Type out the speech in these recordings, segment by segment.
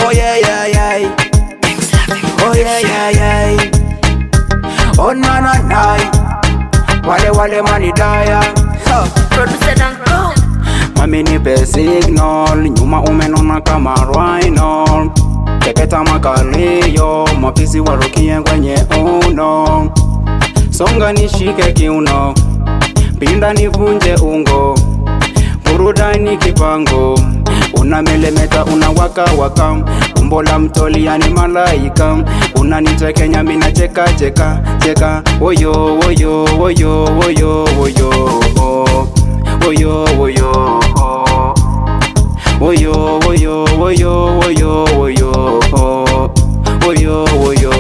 Oh yeah yeah yeah. Oh yeah yeah yeah. Oh na na na. Wale mani daya. Producer Danko. Mami nipe signal, nyuma umenona kama rhino. Keketa makalio, mapisi warukie kwenye uno. Songa nishike kiuno, pinda nivunje ungo. Burudani kipango, unamelemeta unawaka waka. Umbo la mtoli yani malaika, unanitekenya mina cheka cheka cheka. Woyo woyo woyo woyo woyo woyo woyo woyo woyo woyo woyo woyo woyo.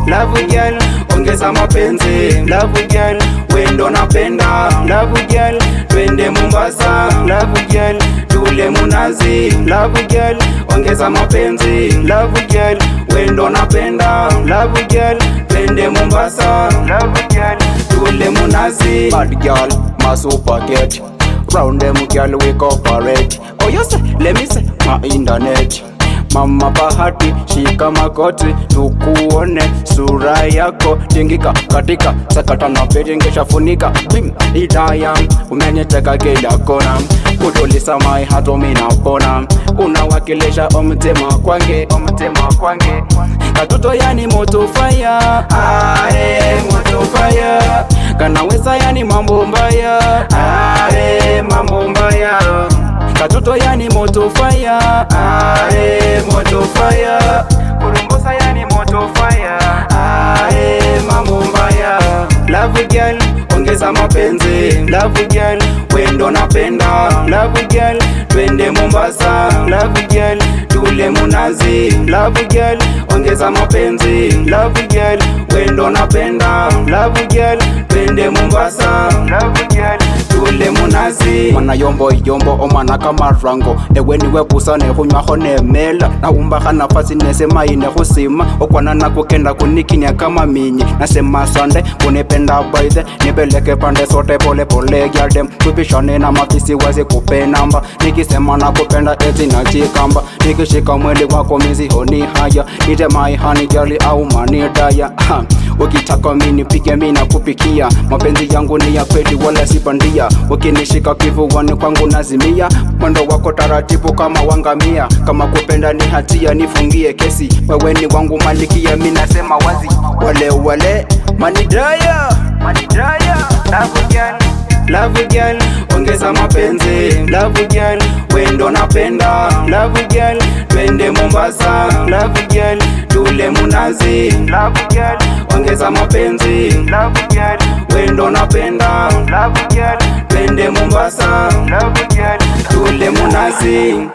Love girl, ongeza mapenzi. Love girl, wendo napenda. Love girl, twende Mombasa. Love girl, tule munazi. Love girl, ongeza mapenzi. Love girl, wendo napenda. Love girl, twende Mombasa. Love girl, tule munazi. Bad girl, my super get. Round them girl we cooperate. Oh you say, let me say, my internet. Mama Bahati, shika magoti, tukuone sura yako. Tingika katika sakata na pete ngeshafunika. Bim, idaya, umeniteka kila kona. Kutulisa mai hato minapona. Unawakilisha omtema kwange, omtema kwange. Katoto yani moto fire, ae moto fire. Kanaweza yani mambo mbaya, ae mambo mbaya. Katoto yani moto fire, ae moto fire. Kurumbosa yani moto fire, ae mambo mbaya. Love girl, ongeza mapenzi. Love girl, wendo napenda. Love girl, twende Mombasa. Love girl, tule munazi. Love girl, ongeza mapenzi. Love girl, wendo napenda. Love girl, twende Mombasa. Love girl, tule munazi. Mana yombo yombo omana kama rango. Ewe niwe busa ne hunywa hone mela. Na umbaha nafasi nesema ine husima. Okwana na kukenda kunikinya kama minyi. Nasema sande kunipenda baithe. Nipeleke pande sote pole pole gyaldem. Tupishane na mafisi wazi kupe namba. Nikisema na kupenda eti na chikamba. Nikishika mwili wako mizi honi haya. Nite mai honey girl au mani daya. Ukitaka mini pike mina kupikia. Mapenzi yangu ni ya kweli wala sipandia. Ukinishika kifuani kwangu nazimia. Mwendo wako taratibu kama wangamia. Kama kupenda ni hatia nifungie kesi. Wewe ni wangu malikia mina sema wazi. Wale manidaya, manidaya. Love girl, love girl, ongeza mapenzi. Love girl, wendo napenda. Love girl, twende Mombasa. Love girl, tule munazi. Love girl, ongeza mapenzi. Love girl, wendo napenda. Love girl, twende Mombasa. Love girl, tule munazi.